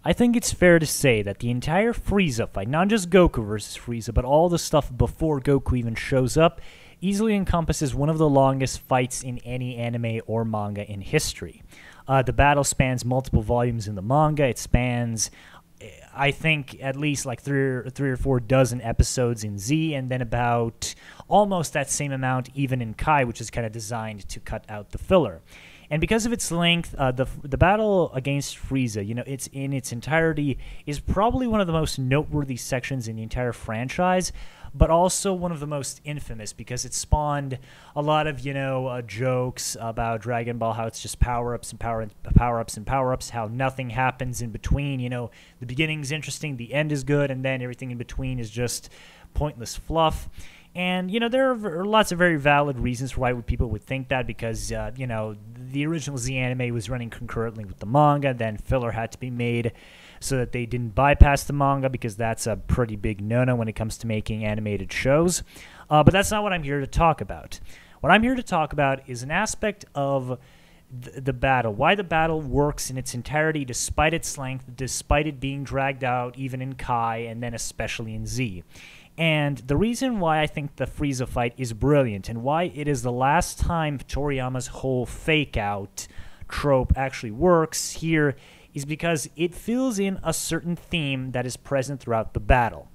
I think it's fair to say that the entire Frieza fight, not just Goku versus Frieza, but all the stuff before Goku even shows up, easily encompasses one of the longest fights in any anime or manga in history. The battle spans multiple volumes in the manga. It spans, I think, at least like three or four dozen episodes in Z, and then about almost that same amount even in Kai, which is kind of designed to cut out the filler. And because of its length, the battle against Frieza, it's in its entirety, is probably one of the most noteworthy sections in the entire franchise, but also one of the most infamous because it spawned a lot of, jokes about Dragon Ball, how it's just power-ups and power-ups and power-ups, how nothing happens in between. The beginning's interesting, the end is good, and then everything in between is just pointless fluff. And, there are lots of very valid reasons for why people would think that because, the original Z anime was running concurrently with the manga, then filler had to be made so that they didn't bypass the manga because that's a pretty big no-no when it comes to making animated shows. But that's not what I'm here to talk about. What I'm here to talk about is an aspect of the battle, why the battle works in its entirety despite its length, despite it being dragged out even in Kai and then especially in Z. And the reason why I think the Frieza fight is brilliant and why it is the last time Toriyama's whole fake-out trope actually works here is because it fills in a certain theme that is present throughout the battle.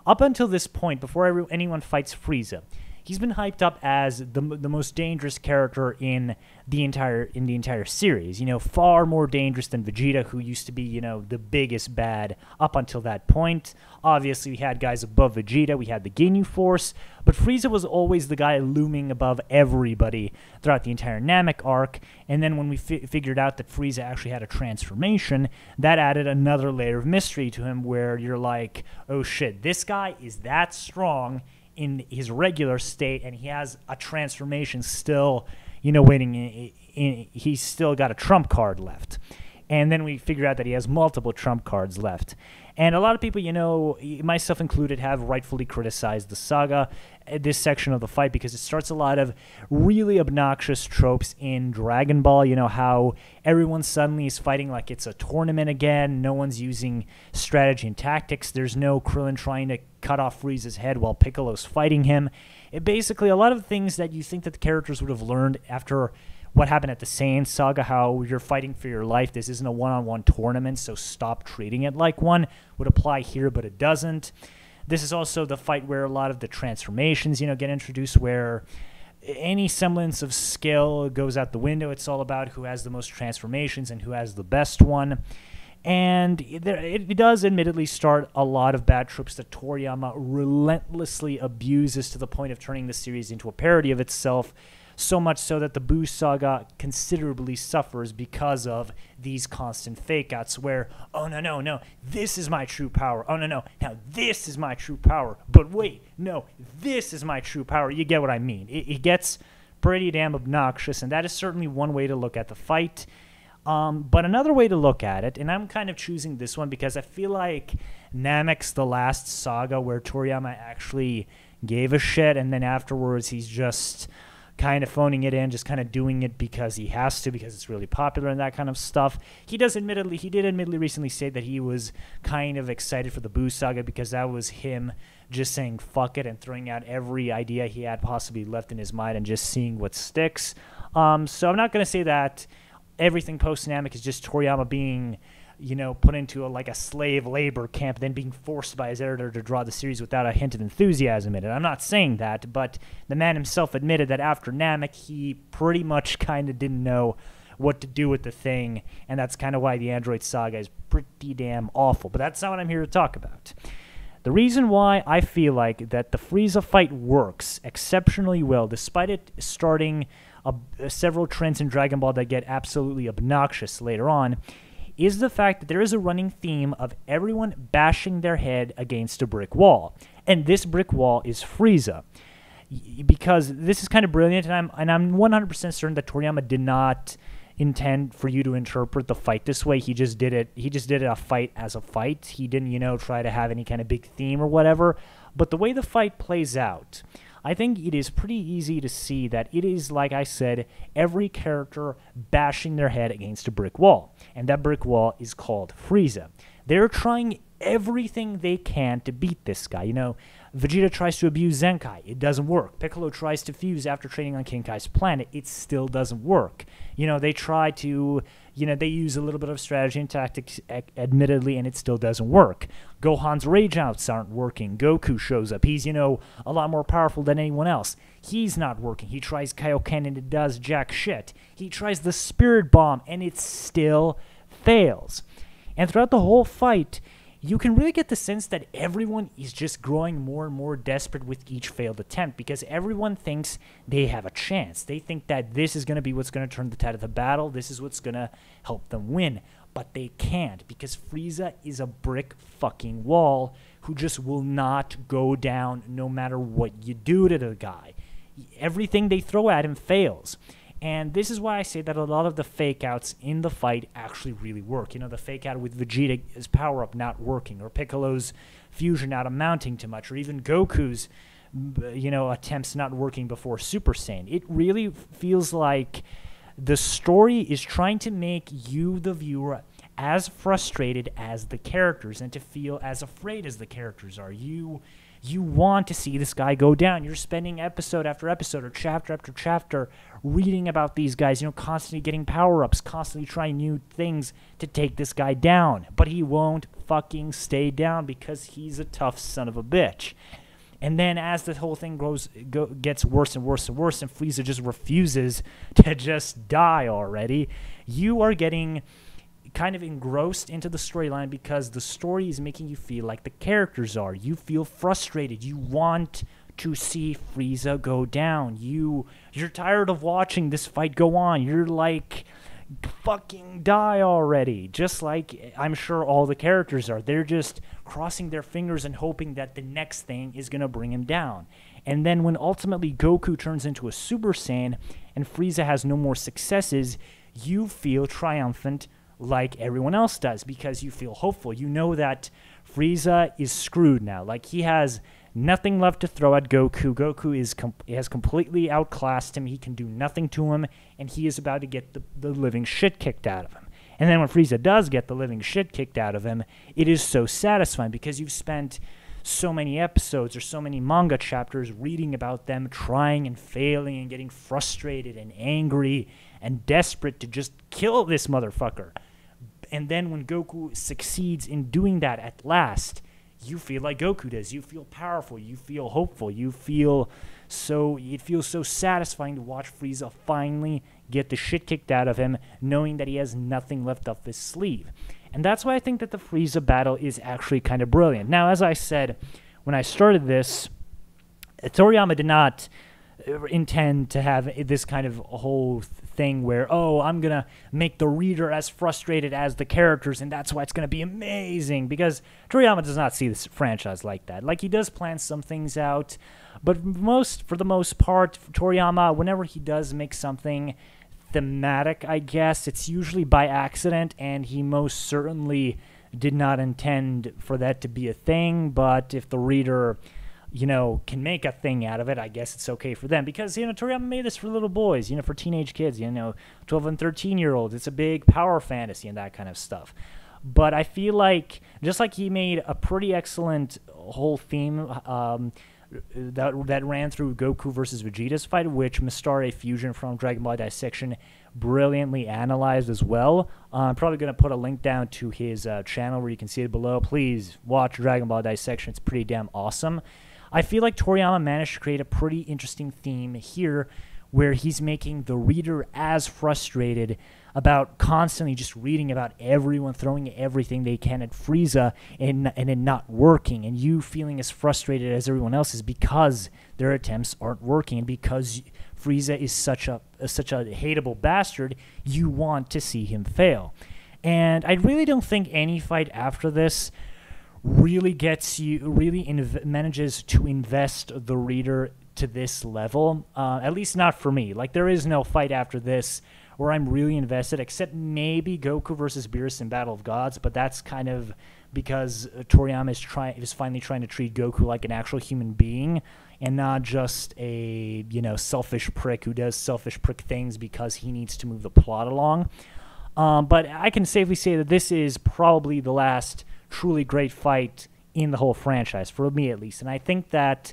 Up until this point, before anyone fights Frieza, he's been hyped up as the most dangerous character in the entire series. Far more dangerous than Vegeta, who used to be, the biggest bad up until that point. Obviously, we had guys above Vegeta. We had the Ginyu Force. But Frieza was always the guy looming above everybody throughout the entire Namek arc. And then when we figured out that Frieza actually had a transformation, that added another layer of mystery to him where you're like, oh shit, this guy is that strong in his regular state, and he has a transformation still, waiting. He's still got a trump card left. And then we figure out that he has multiple trump cards left. And a lot of people, myself included, have rightfully criticized the saga, this section of the fight, because it starts a lot of really obnoxious tropes in Dragon Ball. How everyone suddenly is fighting like it's a tournament again. No one's using strategy and tactics. There's no Krillin trying to cut off Frieza's head while Piccolo's fighting him. Basically, a lot of things that you think that the characters would have learned after what happened at the Saiyan saga, how you're fighting for your life, this isn't a one-on-one tournament, so stop treating it like one, would apply here, but it doesn't. This is also the fight where a lot of the transformations, get introduced, where any semblance of skill goes out the window. It's all about who has the most transformations and who has the best one. And it does admittedly start a lot of bad tropes that Toriyama relentlessly abuses to the point of turning the series into a parody of itself, so much so that the Buu saga considerably suffers because of these constant fake-outs where, oh, no, this is my true power. Oh, no, now this is my true power. But wait, no, this is my true power. You get what I mean. It gets pretty damn obnoxious, and that is certainly one way to look at the fight. But another way to look at it, and I'm kind of choosing this one because I feel like Namek's the last saga where Toriyama actually gave a shit, and then afterwards he's just kind of phoning it in, just kind of doing it because he has to, because it's really popular and that kind of stuff. He did admittedly recently say that he was kind of excited for the Buu saga because that was him just saying fuck it and throwing out every idea he had possibly left in his mind and just seeing what sticks. So I'm not going to say that everything post-Namek is just Toriyama being, put into a slave labor camp, then being forced by his editor to draw the series without a hint of enthusiasm in it. I'm not saying that, but the man himself admitted that after Namek, he pretty much kind of didn't know what to do with the thing, and that's kind of why the Android saga is pretty damn awful. But that's not what I'm here to talk about. The reason why I feel like that the Frieza fight works exceptionally well, despite it starting several trends in Dragon Ball that get absolutely obnoxious later on, is the fact that there is a running theme of everyone bashing their head against a brick wall. And this brick wall is Frieza. Because this is kind of brilliant, and I'm 100% certain that Toriyama did not intend for you to interpret the fight this way. He just did it a fight as a fight. He didn't, try to have any kind of big theme or whatever. But the way the fight plays out, I think it is pretty easy to see that it is, like I said, every character bashing their head against a brick wall. And that brick wall is called Frieza. They're trying everything they can to beat this guy. You know, Vegeta tries to abuse Zenkai. It doesn't work. Piccolo tries to fuse after training on King Kai's planet. It still doesn't work. You know, they try to, they use a little bit of strategy and tactics, admittedly, and it still doesn't work. Gohan's rage outs aren't working. Goku shows up. He's, a lot more powerful than anyone else. He's not working. He tries Kaioken and it does jack shit. He tries the Spirit Bomb and it still fails. And throughout the whole fight, you can really get the sense that everyone is just growing more and more desperate with each failed attempt because everyone thinks they have a chance. They think that this is going to be what's going to turn the tide of the battle. This is what's going to help them win. But they can't because Frieza is a brick fucking wall who just will not go down no matter what you do to the guy. Everything they throw at him fails. And this is why I say that a lot of the fake-outs in the fight actually really work. The fake-out with Vegeta's power-up not working, or Piccolo's fusion not amounting to much, or even Goku's, attempts not working before Super Saiyan. It really feels like the story is trying to make you, the viewer, as frustrated as the characters and to feel as afraid as the characters are. You want to see this guy go down. You're spending episode after episode or chapter after chapter reading about these guys, constantly getting power-ups, constantly trying new things to take this guy down. But he won't fucking stay down because he's a tough son of a bitch. And then as the whole thing gets worse and worse and worse, and Frieza just refuses to just die already, you are getting kind of engrossed into the storyline because the story is making you feel like the characters are. You feel frustrated. You want to see Frieza go down. You're tired of watching this fight go on. You're like, fucking die already. Just like I'm sure all the characters are. They're just crossing their fingers and hoping that the next thing is going to bring him down. And then when ultimately Goku turns into a Super Saiyan and Frieza has no more successes, you feel triumphant like everyone else does because you feel hopeful. You know that Frieza is screwed now. Like, he has nothing left to throw at Goku. Goku has completely outclassed him. He can do nothing to him, and he is about to get the living shit kicked out of him. And then when Frieza does get the living shit kicked out of him, it is so satisfying because you've spent so many episodes or so many manga chapters reading about them trying and failing and getting frustrated and angry and desperate to just kill this motherfucker. And then when Goku succeeds in doing that at last, you feel like Goku does. You feel powerful. You feel hopeful. It feels so satisfying to watch Frieza finally get the shit kicked out of him, knowing that he has nothing left up his sleeve. And that's why I think that the Frieza battle is actually kind of brilliant. Now, as I said, when I started this, Toriyama did not intend to have this kind of whole thing where, I'm going to make the reader as frustrated as the characters, and that's why it's going to be amazing, because Toriyama does not see this franchise like that. Like, he does plan some things out, but for the most part, Toriyama, whenever he does make something thematic, I guess, it's usually by accident, and he most certainly did not intend for that to be a thing, but if the reader can make a thing out of it, I guess it's okay for them. Because, Toriyama made this for little boys, for teenage kids, 12 and 13-year-olds. It's a big power fantasy and that kind of stuff. But I feel like, just like he made a pretty excellent whole theme that ran through Goku versus Vegeta's fight, which Mr. Fusion from Dragon Ball Dissection brilliantly analyzed as well. I'm probably going to put a link down to his channel where you can see it below. Please watch Dragon Ball Dissection. It's pretty damn awesome. I feel like Toriyama managed to create a pretty interesting theme here where he's making the reader as frustrated about constantly just reading about everyone throwing everything they can at Frieza and it not working, and you feeling as frustrated as everyone else is because their attempts aren't working, and because Frieza is such a hateable bastard, you want to see him fail. And I really don't think any fight after this really manages to invest the reader to this level, at least not for me. Like, there is no fight after this where I'm really invested, except maybe Goku versus Beerus in Battle of Gods, but that's kind of because Toriyama is finally trying to treat Goku like an actual human being and not just a, selfish prick who does selfish prick things because he needs to move the plot along. But I can safely say that this is probably the last truly great fight in the whole franchise, for me at least. And I think that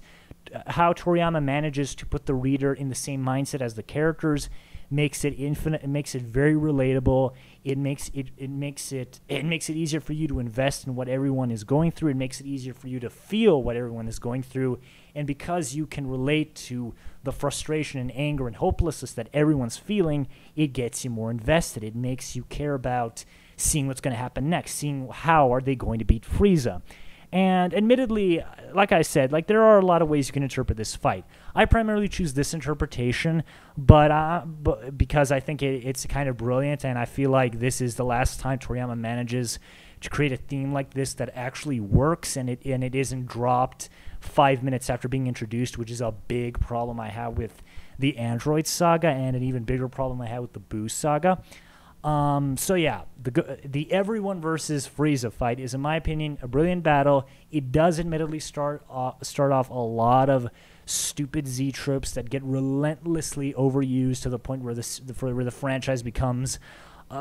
how Toriyama manages to put the reader in the same mindset as the characters makes it infinite. It makes it very relatable. It makes it easier for you to invest in what everyone is going through. It makes it easier for you to feel what everyone is going through. And because you can relate to the frustration and anger and hopelessness that everyone's feeling, it gets you more invested. It makes you care about seeing what's going to happen next, seeing how are they going to beat Frieza. And admittedly, like I said, there are a lot of ways you can interpret this fight. I primarily choose this interpretation, but because I think it's kind of brilliant, and I feel like this is the last time Toriyama manages to create a theme like this that actually works, and it isn't dropped 5 minutes after being introduced, which is a big problem I have with the Android saga, and an even bigger problem I have with the Boo saga. So yeah, the everyone versus Frieza fight is, in my opinion, a brilliant battle. It does admittedly start off a lot of stupid Z tropes that get relentlessly overused to the point where the franchise becomes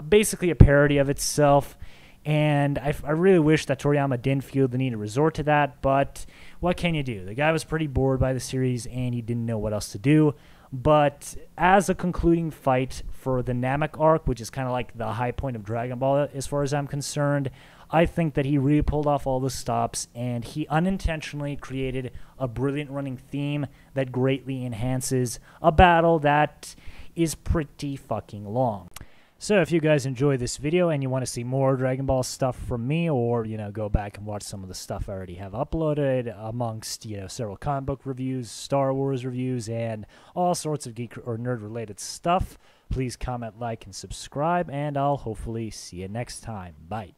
basically a parody of itself. And I really wish that Toriyama didn't feel the need to resort to that, but what can you do? The guy was pretty bored by the series, and he didn't know what else to do. But as a concluding fight for the Namek arc, which is kind of like the high point of Dragon Ball as far as I'm concerned, I think that he really pulled off all the stops, and he unintentionally created a brilliant running theme that greatly enhances a battle that is pretty fucking long. So if you guys enjoyed this video and you want to see more Dragon Ball stuff from me, or, go back and watch some of the stuff I already have uploaded amongst, several comic book reviews, Star Wars reviews, and all sorts of geek or nerd related stuff, please comment, like, and subscribe, and I'll hopefully see you next time. Bye.